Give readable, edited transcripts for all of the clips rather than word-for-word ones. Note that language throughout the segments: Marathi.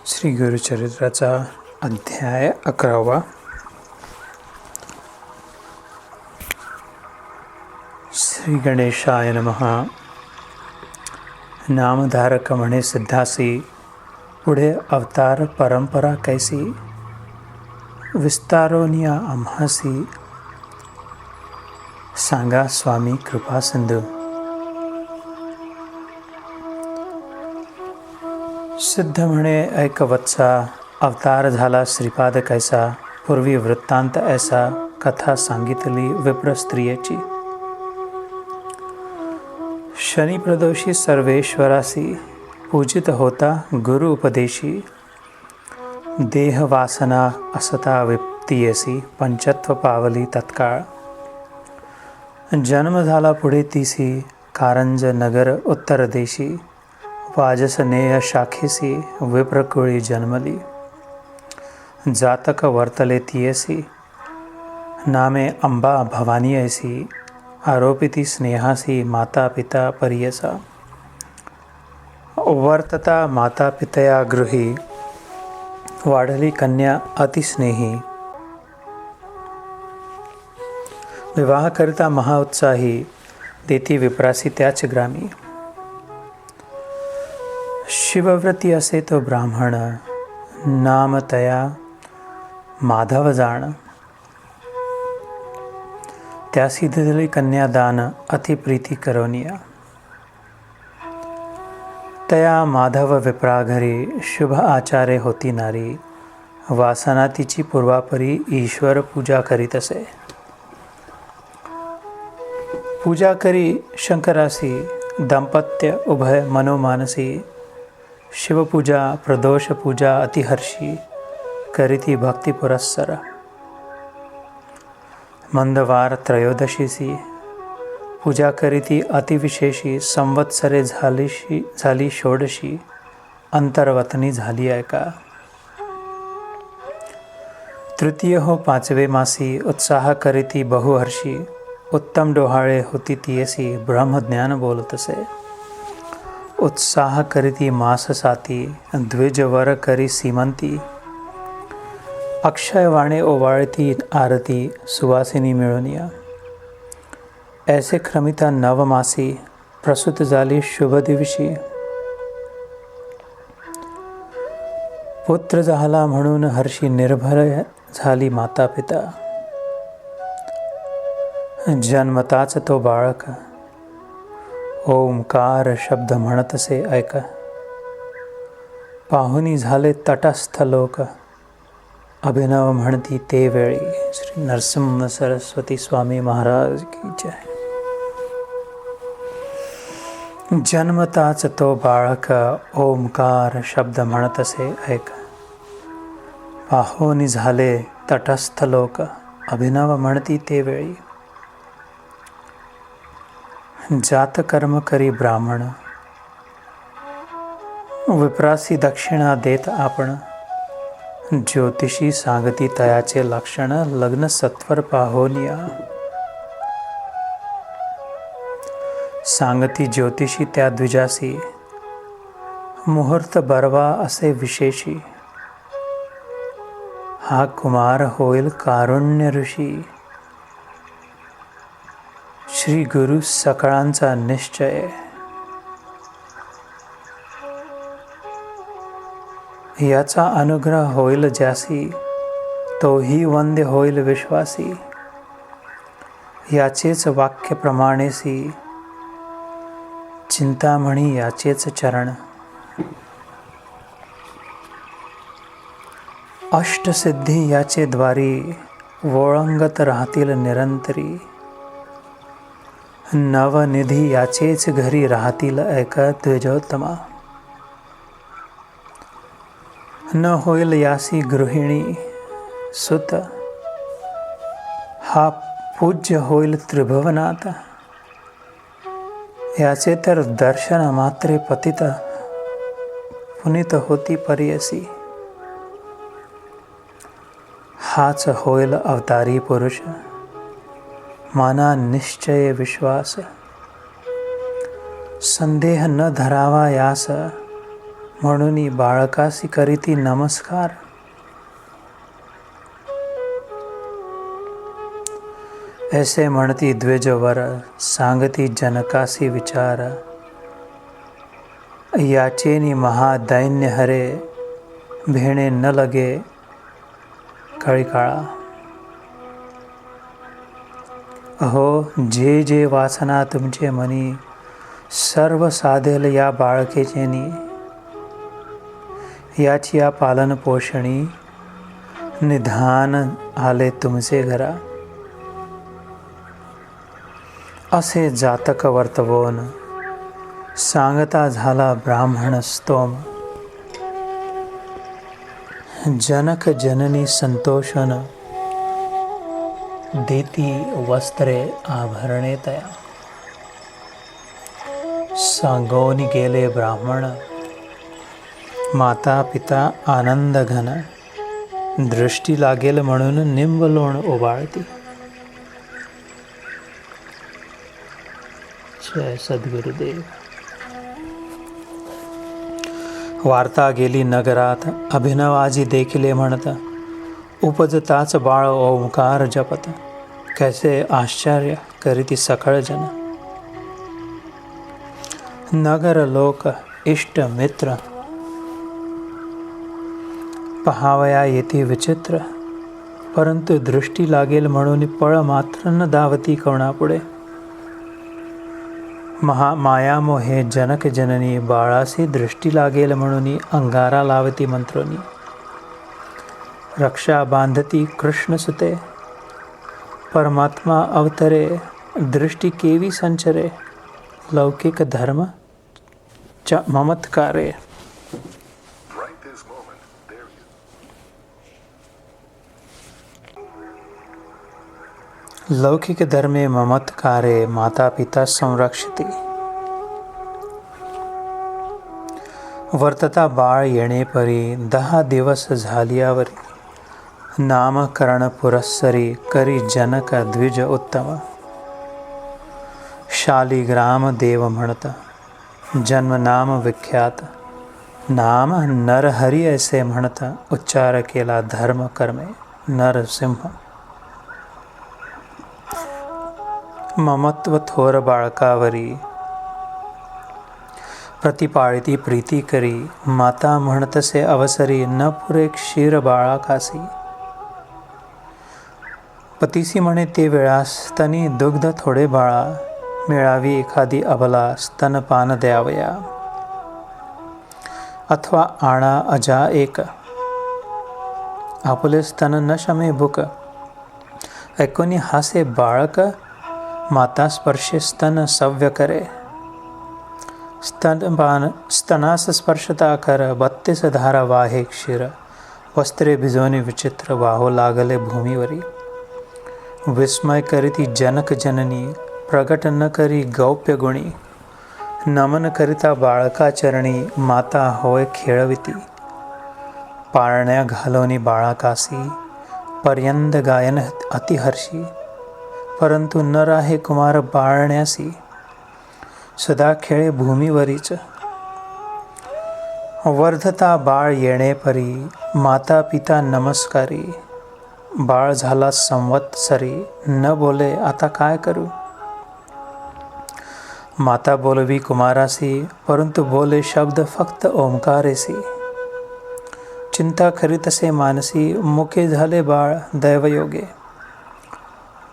श्री गुरुचरित्राचा अध्याय 11. श्री गणेशाय नमः. नामधारक म्हणे सिद्धासी, पुढे अवतार परंपरा कैसी, विस्तारोनिया आम्हासी, सांगा स्वामी कृपा सिंधू. सिद्ध म्हणे ऐक वत्सा, अवतार झाला श्रीपाद कैसा, पूर्वी वृत्तांत ऐसा, कथा सांगितली विप्र स्त्रियेची. शनी प्रदोषी सर्वेश्वरासी, पूजित होता गुरु उपदेशी. देह वासना असता विप्तियसी, पंचत्व पावली तत्काळ. जन्म झाला पुढे तीसी, कारंज नगर उत्तर देशी. वाजसनेय शाखेसी, विप्रकुळी जन्मली. जातक वर्तले तियसी, नामे अंबा भवानी ऐसी. आरोपिती स्नेहासी, माता पिता परियसा. वर्तता माता पितया गृही, वाढली कन्या अतिस्नेही. विवाह करिता महाउत्साही, देती विप्रासी त्याच ग्रामी. शिवव्रती असे तो ब्राह्मण, नाम तया माधव जाण. त्यासी दिली कन्यादान, अतिप्रीती करोनिया. तया माधव विप्रा घरी, शुभ आचारे होती नारी. वासना तिची पूर्वापरी, ईश्वर पूजा करीत असे. पूजा करी शंकरासी, दाम्पत्य उभय मनोमानसी. शिवपूजा प्रदोष पूजा अतिहर्षी, करीती भक्ती पुरस्सर. मंदवार त्रयोदशीसी, पूजा करीती अतिविशेषी. संवत्सरे झाली षोडशी, अंतर्वतनी झाली ऐका. तृतीय हो पाचवे मासी, उत्साह करीती बहुहर्षी. उत्तम डोहाळे होती तियसी, ब्रह्मज्ञान बोलतसे. उत्साह करीती मास साती, द्विजवर करी सीमंती. अक्षय वाणे ओवाळती आरती, सुवासिनी मिळवनिया. ऐसे क्रमिता नवमासी, प्रसूत झाली शुभ दिवशी. पुत्र झाला म्हणून हर्षी, निर्भय झाली माता पिता. जन्मताच तो बाळक, ओंकार शब्द म्हणतसे ऐक. पाहुनी झाले तटस्थ लोक, अभिनव म्हणती ते वेळी. श्री नरसिंह सरस्वती स्वामी महाराज की जय. जन्मताच तो बाळक, ओंकार शब्द म्हणतसे ऐक. पाहुनी झाले तटस्थ लोक, अभिनव म्हणती ते वेळी. जात कर्म करी ब्राह्मण, विप्रासी दक्षिणा देत आपण. ज्योतिषी सांगती तयाचे लक्षण, लग्न सत्वर पाहोनिया. सांगती ज्योतिषी त्या द्विजासी, मुहूर्त बरवा असे विशेषी. हा कुमार होईल कारुण्य ऋषी. श्री गुरु सकळांचा निश्चय. याचा अनुग्रह होईल ज्यासी, तोही वंद्य होईल विश्वासी. याचेच वाक्य प्रमाणेसी, चिंतामणी याचेच चरण. अष्टसिद्धी याचे द्वारी, वोळंगत राहतील निरंतरी. नवनिधी याचेच घरी, राहतील ऐक द्विजोत्तमा. न होईल यासी गृहिणी सुत, हा पूज्य होईल त्रिभुवनात. याचे तर दर्शन मात्रे पतित, पुनीत होती परियसी. हाच होईल अवतारी पुरुष, माना निश्चय विश्वास. संदेह न धरावा यास, म्हणून बाळकासी करीती नमस्कार. ऐसे म्हणती द्विजवर सांगती जनकासी विचार. याचेनी महादैन्य हरे भेणे न लगे कळीकाळा. अहो जे जे वासना तुमचे मनी सर्व साधेल या बाळकेचेनी. याची या पालन पोषणी निधान आले तुमचे घरा. असे जातक वर्तवून सांगता झाला ब्राह्मण स्तोम. जनक जननी संतोषन देती वस्त्रे आभरणे तया. सांगोन गेले ब्राह्मण माता पिता आनंद घन. दृष्टी लागेल म्हणून निंब लोण ओवाळती. जय सद्गुरुदेव. वार्ता गेली नगरात अभिनव आजी देखिले म्हणत. उपजताच बाळ ओंकार जपत. कैसे आश्चर्य करीती सकळ जन. नगर लोक इष्ट मित्र पहावया येथे विचित्र. परंतु दृष्टी लागेल म्हणून पळ मात्र न धावती कोणापुढे. माया मोहे जनक जननी बाळासी दृष्टी लागेल म्हणून अंगारा लावती मंत्रोनी. रक्षा बांधती कृष्ण सुते परमात्मा अवतरे. दृष्टी केवी संचरे लौकिक धर्म च ममत्कारे. लौकिक धर्मे ममत्कारे माता पिता संरक्षिती. वर्तता बाळ येणे परी 10 दिवस झालियावरी. नामकरण पुरस्सरी करी जनक द्विज उत्तम. शालिग्राम देव म्हणत जन्म नाम विख्यात. नाम नरहरी ऐसे म्हणत उच्चार केला धर्म कर्मे नरसिंह. ममत्व थोर बाळकावरी प्रतिपाळिती प्रीती करी. माता म्हणतसे अवसरी न पुरे क्षीर बाळाकासी. पतीसी म्हणे ते वेळास तनी दुग्ध थोडे बाळा. मिळावी एखादी अबला स्तनपान द्यावया. अथवा आणा अजा एक. आपुले स्तन न शमे भूक. ऐकोनी हासे बाळक माता स्पर्शे स्तन सव्य करे. स्तनास स्पर्शता कर 32 धारा वाहे क्षीर. वस्त्रे भिजोनी विचित्र वाहो लागले भूमीवरी. विस्मय करीती जनक जननी प्रगट न करी गौप्य गुणी. नमन करिता बाळका चरणी माता होय खेळविती. पाळण्या घालोनी बाळाकासी पर्यंत गायन अतिहर्षी. परंतु न राहे कुमार बाळण्यासी. सदा खेळे भूमीवरीच. वर्धता बाळ येणे परी माता पिता नमस्कारी. बाळ झाला संवत्सरी न बोले आता काय करू. माता बोलवी कुमारासी परंतु बोले शब्द फक्त ओंकारेसी. चिंता करीतसे मानसी मुखे झाले बाळ दैवयोगे.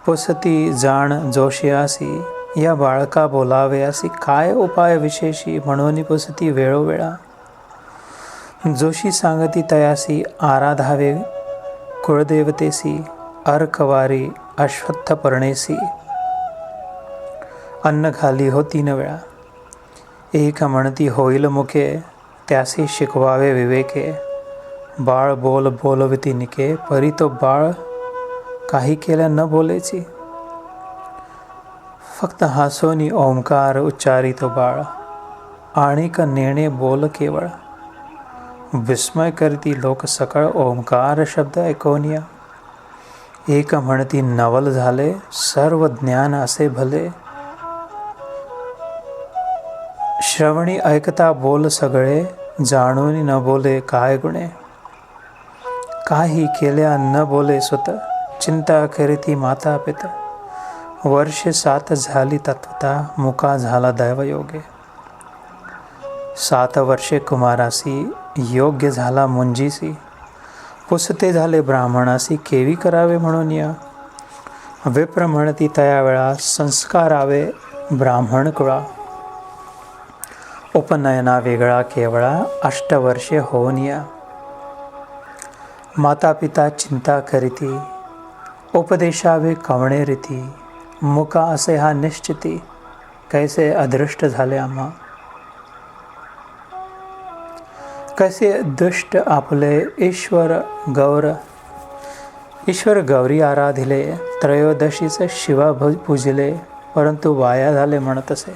पुसती जाण जोशियासी या बाळका बोलावयासी. काय उपाय विशेषी म्हणून पुसती वेळोवेळा. जोशी सांगती तयासी आराधावे कुळदेवतेसी. अर्कवारी अश्वत्थ पर्णेसी. अन्न घाली हो 3 वेळा. एक म्हणती होईल मुखे त्यासी शिकवावे विवेके. बाळ बोल बोलविती निके परी तो बाळ काही केलं न बोलेची. फक्त हासोनी ओंकार उच्चारी तो बाळ. आणिक नेणे बोल केवळ. विस्मय करती लोक सकळ ओंकार शब्द ऐकोनिया. एक म्हणती नवल झाले सर्व ज्ञान असे भले. श्रवणी ऐकता बोल सगळे जाणून न बोले काय गुणे, काही केल्या न बोले सुत, चिंता करीती माता पिता, वर्ष 7 झाली तत्वता, मुका झाला दैवयोगे. 7 वर्षे कुमारासी, योग्य झाला मुंजीसी, पुसते झाले ब्राह्मणासी, केवी करावे म्हणून या. विप्र म्हणती तया वेळा, संस्कारावे ब्राह्मण कुळा, उपनयना वेगळा केवळा, 8 वर्षे होऊन या. माता पिता चिंता करीती, उपदेशावे कवणे रीती, मुका असे हा निश्चिती, कैसे अदृष्ट झाले आम्हा. कैसे दुष्ट आपले ईश्वर गौरी आराधिले, त्रयोदशीचे शिवा पूजिले, परंतु वाया झाले म्हणतसे.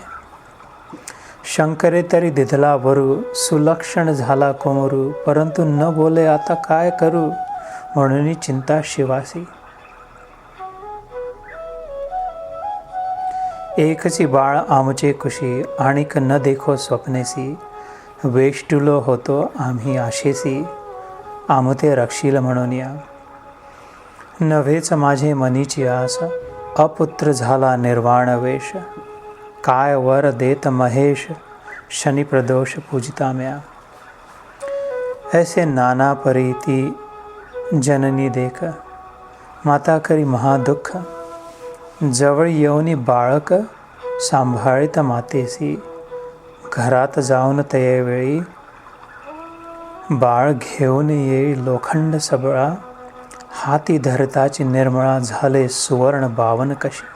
शंकरे तरी दिधला वरू, सुलक्षण झाला कोमरू, परंतु न बोले आता काय करू, म्हणून चिंता शिवासी. एकची बाळ आमचे कुशी, आणिक न देखो स्वप्नेसी, वेष्टुलो होतो आम्ही आशेसी, आमते रक्षील म्हणून या. नव्हेच माझे मनीची आस, अपुत्र झाला निर्वाण वेश, काय वर देत महेश, शनि प्रदोष पूजिता म्या. ऐसे नाना परीती जननी देख, माता करी महादुःख, जवळ येऊनी बाळक सांभाळित मातेसी, घरात जाऊन तये वेळी बाळ घेऊन येई लोखंड सबळा, हाती धरताची निर्मळा, झाले सुवर्ण 52 कशी.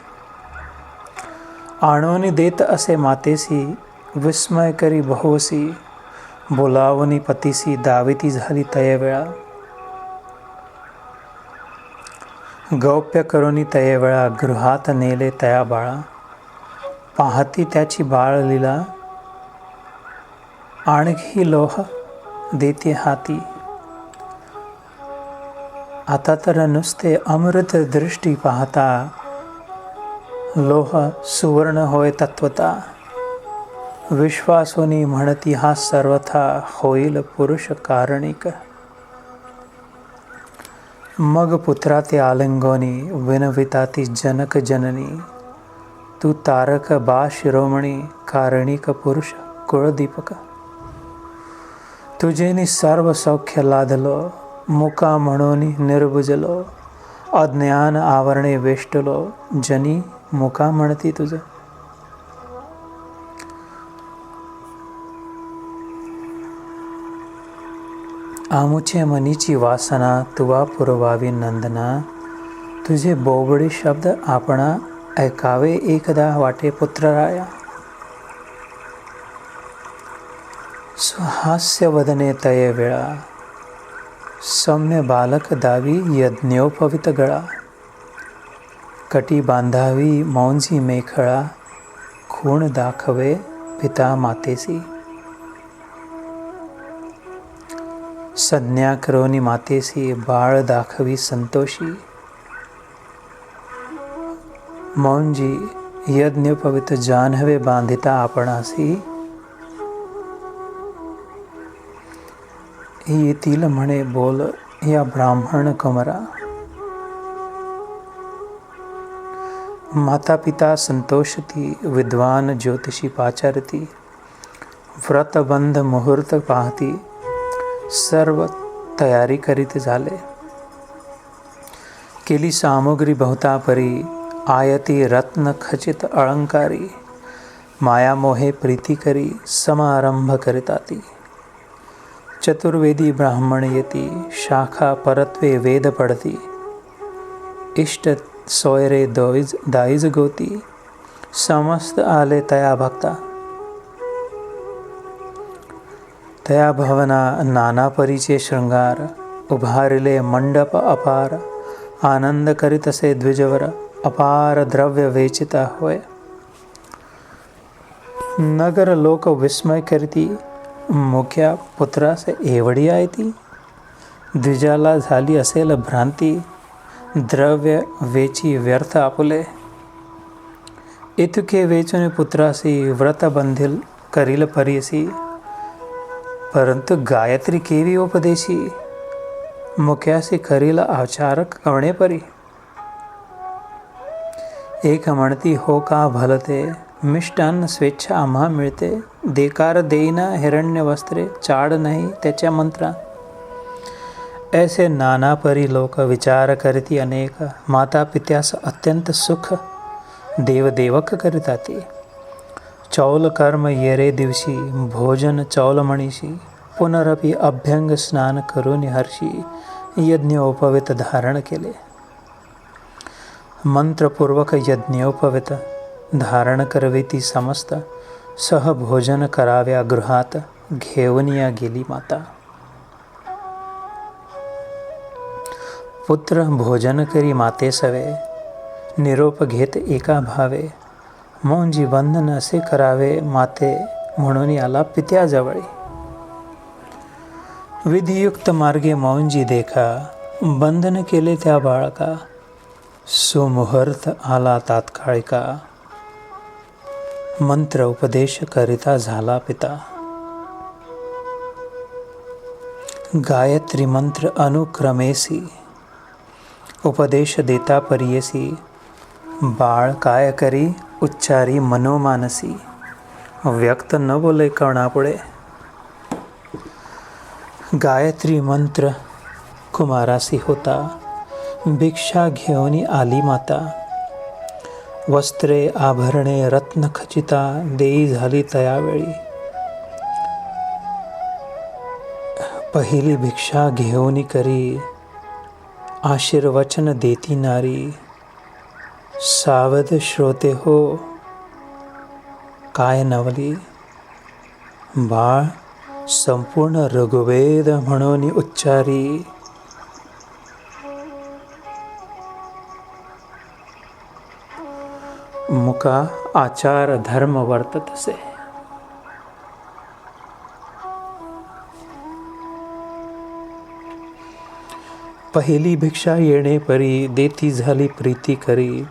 आणून देत असे मातेसी, विस्मय करी बहुसी, बोलावनी पतीसी, दाविती झाली तये वेळा. गौप्य करुनी तये वेळा, गृहात नेले तया बाळा, पाहती त्याची बाळ लीला, आणखी लोह देते हाती. आता तर नुसते अमृत दृष्टी पाहता, लोह सुवर्ण होय तत्वता, विश्वासोनी म्हणती हा सर्वथा, होईल पुरुष कारणिक. मग पुत्रा ते आलिंगोनी, विनविता ती जनक जननी, तू तारक बा शिरोमणी, कारणिक पुरुष कुळदीपक. तुझेनी सर्व सौख्य लादलो, मुका म्हणून निर्बुजलो, अज्ञान आवरणे वेष्टलो, जनी मुका म्हणती तुझ. आमुचे मनीची वासना, तुवा पुरवावी नंदना, तुझे बोबडे शब्द आपणा, ऐकावे एकदा वाटे पुत्रराया. सुहास्य वदने तये वेळा, सौम्य बालक दावी यज्ञोपवित गळा, कटी बांधावी मौंजी मेखळा, खूण दाखवे पिता मातेसी. संज्ञा करोनी मातेसी, बाळ दाखवी संतोषी, मौंजी यज्ञोपवित जान्हवे बांधिता आपणासी. येतील म्हणे बोल या ब्राह्मण कमरा, माता पिता संतोषती, विद्वान ज्योतिषी पाचारती, व्रतबंध मुहूर्त पाहती, सर्व तयारी करीत झाले. केली सामुग्री बहुता परी, आयती रत्न खचित अलंकारी, मायामोहे प्रीती करी, समारंभ करिताती. चतुर्वेदी ब्राह्मण येती, शाखा परत्वे वेद पडती, इष्ट सोयरे दाईज गोती, समस्त आले तया भक्ता. तया भवना नाना परीचे शृंगार, उभारिले मंडप अपार, आनंद करीतसे द्विजवर, अपार द्रव्य वेचिता होय. नगर लोक विस्मय करीती, मुख्या पुत्रास एवढी आहे ती. द्विजाला झाली असेल भ्रांती, द्रव्य वेची व्यर्थ आपुले. इतके वेचून पुत्रासी, व्रत बंधील करील परीसी, परंतु गायत्री केवी उपदेशी, मुख्याशी करीला आचार कवणे परी. एक म्हणती हो का भलते, मिष्टान्न स्वेच्छा आम्हा मिळते. देकार देईना हिरण्य वस्त्रे, चाड नाही त्याच्या मंत्रा. ऐसे नाना परी लोक विचार करती अनेक. माता पित्यास अत्यंत सुख देवदेवक करिताती. चौल कर्म येरे दिवशी, भोजन चौल मणीशी. पुनरपि अभ्यंग स्नान करून हर्षी, यज्ञोपवित धारण केले. मंत्रपूर्वक यज्ञोपवित धारण करविती समस्त. सहभोजन कराव्या गृहात, घेऊनिया गेली माता. पुत्र भोजन करी माते सवे, निरोप घेत एका भावे. मौंजी बंधन असे करावे माते, म्हणून आला पित्याजवळी. विधियुक्त मार्गे मौंजी देखा, बंधन केले त्या बाळका. सुमुहूर्त आला तात्काळिका, मंत्र उपदेश करिता झाला पिता. गायत्री मंत्र अनुक्रमेसी, उपदेश देता परियसी. बाळ काय करी उच्चारी मनोमानसी, व्यक्त न बोले कणापुढे. गायत्री मंत्र कुमारासी होता, भिक्षा घेऊन आली माता. वस्त्रे आभरणे रत्न खचिता, देई झाली तयावेळी. पहिली भिक्षा घेऊन करी, आशीर्वचन देती नारी. सावध श्रोते हो, काय नवली. बाळ संपूर्ण ऋग्वेद म्हणून उच्चारी. मुका आचार धर्म वर्ततसे. पहिली भिक्षा येणे परी, देती झाली प्रीती करी.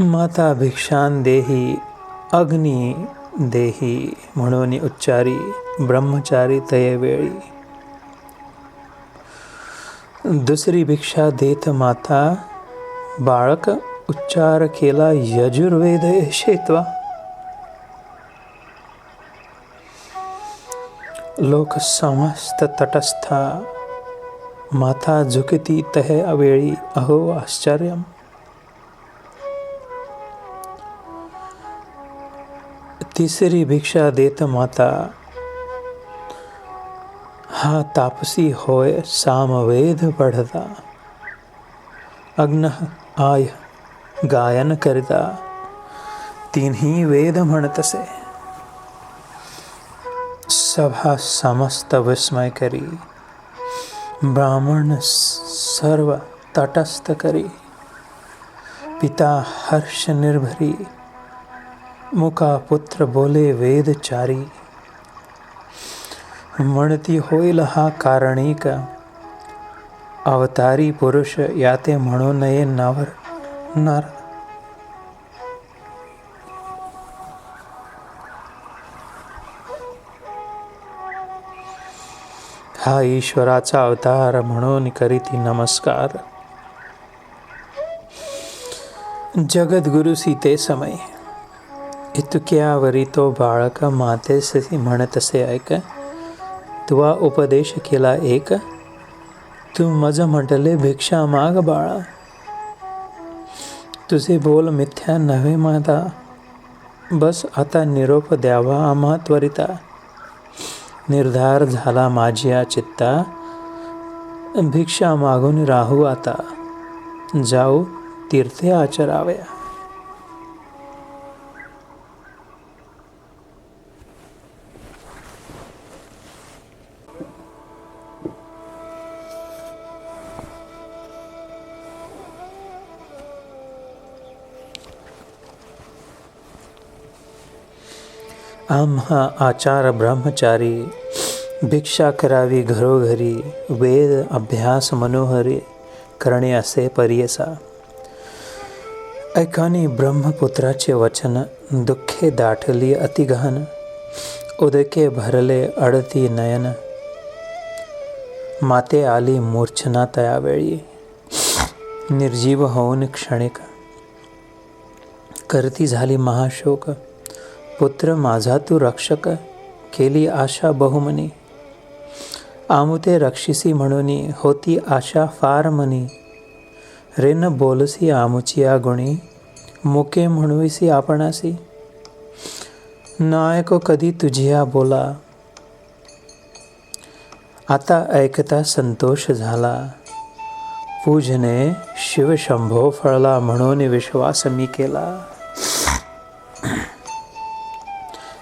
माता भिक्षान देही, अग्नी देही म्हणून उच्चारी. ब्रह्मचारी तये वेळी. दुसरी भिक्षा देत माता, बाळक उच्चार केला यजुर्वेद शेत्वा. लोक समस्त तटस्था, माता झुकती तहे अवेळी. अहो आश्चर्यम. तिसरी भिक्षा देत माता, हा तापसी होय सामवेद पढ़ता. अग्न आय गायन करिता, तिन्ही वेद म्हणतसे. सभा समस्त विस्मय करी, ब्राह्मण सर्व तटस्थ करी. पिता हर्ष निर्भरी, मुका पुत्र बोले वेदचारी. म्हणती होईल हा कारणिक, अवतारी पुरुष याते म्हणू नये नर. हा ईश्वराचा अवतार म्हणून करीती नमस्कार. जगद्गुरु सीते समय, इतक्यावरी तो बाळक मातेसी म्हणतसे ऐक. तुवा उपदेश केला एक, तू मज म्हटले भिक्षा माग बाळा. तुझे बोल मिथ्या नव्हे माता, बस आता निरोप द्यावा आम्हा त्वरिता. निर्धार झाला माझ्या चित्ता, भिक्षा मागून राहू आता. जाऊ तीर्थे आचराव्या. आम्हा आचार ब्रह्मचारी, भिक्षा करावी घरोघरी. वेद अभ्यास मनोहरी, करणे असे परियसा. ऐकानी ब्रह्मपुत्राचे वचन, दुःखे दाटली अतिगहन. उदके भरले अडती नयन, माते आली मूर्छना तयावेळी. निर्जीव होऊन क्षणिक करती झाली महाशोक. पुत्र माझा तू रक्षक, केली आशा बहुमनी. आमुते रक्षिसी म्हणून होती आशा फार मनी. रेन बोलसी आमुची या गुणी, मुके म्हणविसी आपणासी. नायको कधी तुझिया बोला, आता ऐकता संतोष झाला. पूजने शिव शंभो फळला, म्हणून विश्वास मी केला.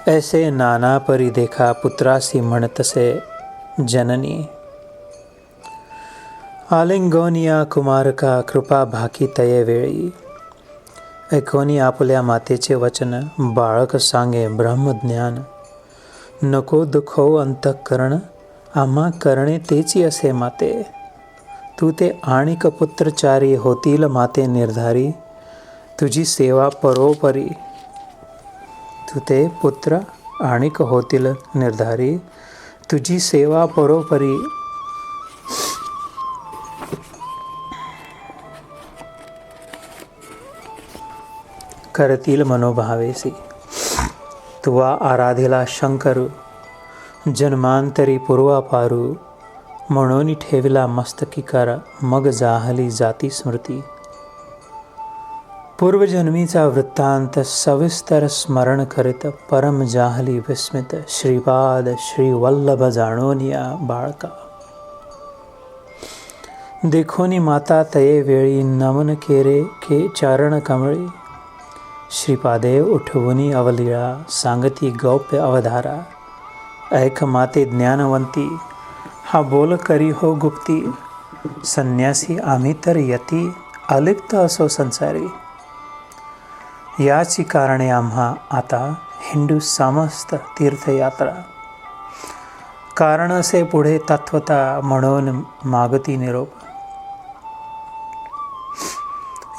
ऐसे नाना परी देखा, पुत्रासी म्हणतसे जननी. आलिंगोनिया कुमारका, कृपा भाकी तये वेळी. ऐकोनी आपल्या मातेचे वचन, बाळक सांगे ब्रह्मज्ञान. नको दुखो अंतःकरण, आम्हा करणे तेची असे माते. तू ते आणिक पुत्रचारी, होतील माते निर्धारी. तुझी सेवा परोपरी. तू ते पुत्र आणिक होतील निर्धारी, तुझी सेवा परोपरी. करतील मनोभावेसी. तुवा आराधिला शंकरू, जन्मांतरी पूर्वापारू. म्हणून ठेविला मस्तकी कर, मग जाहली जाती स्मृती. पूर्वजन्मीचा वृत्तांत सविस्तर स्मरण करीत, परम जाहली विस्मित. श्रीपाद श्री वल्लभ जाणोनिया बाळका. देखोनी माता तये वेळी, नमन केरे के चरण कमळी. श्रीपादे उठवुनी अवलीळा, सांगती गौप्य अवधारा. ऐक माते ज्ञानवंती, हा बोल करी हो गुप्ती. संन्यासी आम्ही तर यती, अलिप्त असो संसारी. याची कारणे आम्हा आता, हिंदू समस्त तीर्थयात्रा. कारण असे पुढे तत्वता, म्हणून मागती निरोप.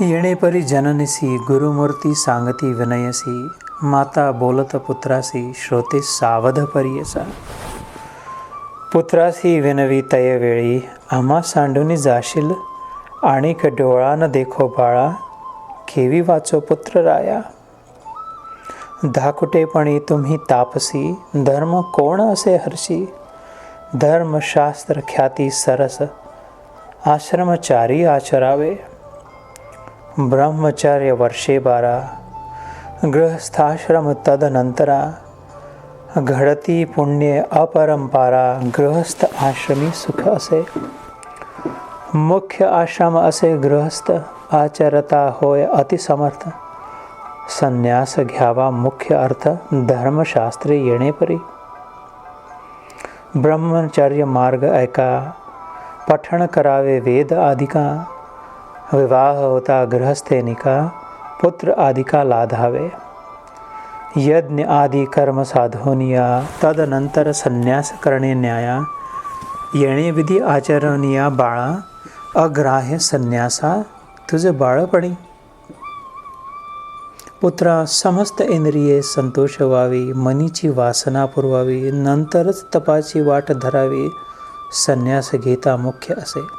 येणे परी जननिसी, गुरुमूर्ती सांगती विनयसी. माता बोलत पुत्रासी, श्रोते सावध परियसा. पुत्रासी विनवी तये वेळी, आम्हा सांडूनी जाशील. आणिक डोळा न देखो बाळा, केवी वाचो पुत्र राया. धाकुटेपणी तुम्ही तापसी, धर्म कोण असे हर्षी. धर्मशास्त्र ख्याती सरस, आश्रमचारी आचरावे. ब्रह्मचर्य वर्षे 12, गृहस्थाश्रम तदनंतरा. घडती पुण्य अपरंपारा, गृहस्थ आश्रमी सुख असे. मुख्य आश्रम असे गृहस्थ, आचरता होय अतिसमर्थ. संन्यास घ्यावा मुख्य अर्थ, धर्मशास्त्रे येणे परी. ब्रह्मचर्य मार्ग ऐका, पठण करावे वेद आदिका. विवाह होता गृहस्थेनिका, पुत्र आदिका लाधावे. यज्ञ आदि कर्म साधोनिया, तदनंतर संन्यास करणे न्याया. येणे विधी आचरणीया बाळा, अग्राह्य संन्यासा तुझे बाळपणी. पुत्रा समस्त इंद्रिये संतोष व्हावी, मनीची वासना पुरवावी. नंतरच तपाची वाट धरावी, संन्यास घेता मुख्य असे.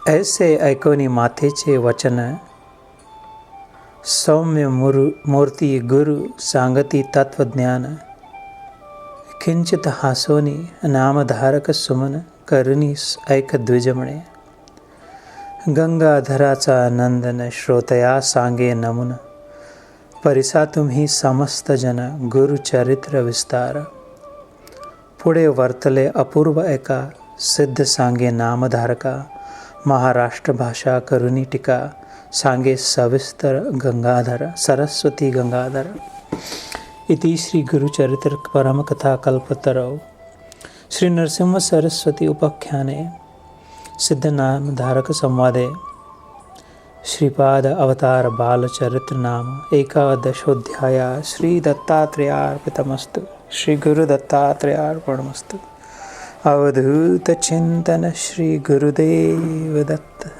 ऐसे ऐकोनी मातेचे वचन, सौम्य मूर्ती गुरु सांगती तत्वज्ञान. किंचित हासोनी नामधारक सुमन, करुनी ऐक द्विजमणे. गंगाधराचा नंदन, श्रोतया सांगे नमुन. परिसा तुम्ही समस्त जन, गुरुचरित्र विस्तार. पुढे वर्तले अपूर्व ऐका, सिद्ध सांगे नामधारका. महाराष्ट्र भाषा करुनी टीका, सांगे सविस्तर गंगाधर, सरस्वती गंगाधर. इति श्री गुरुचरित्र परमकथा कल्पतरौ श्री नरसिंह सरस्वती उपाख्याने सिद्धनामधारक संवादे श्रीपाद अवतार बालचरित्र नाम 11 श्री दत्तात्रेयार्पितमस्तु. श्री गुरु दत्तात्रेयार्पणमस्तु. अवधूत चिंतन श्री गुरुदेव दत्त.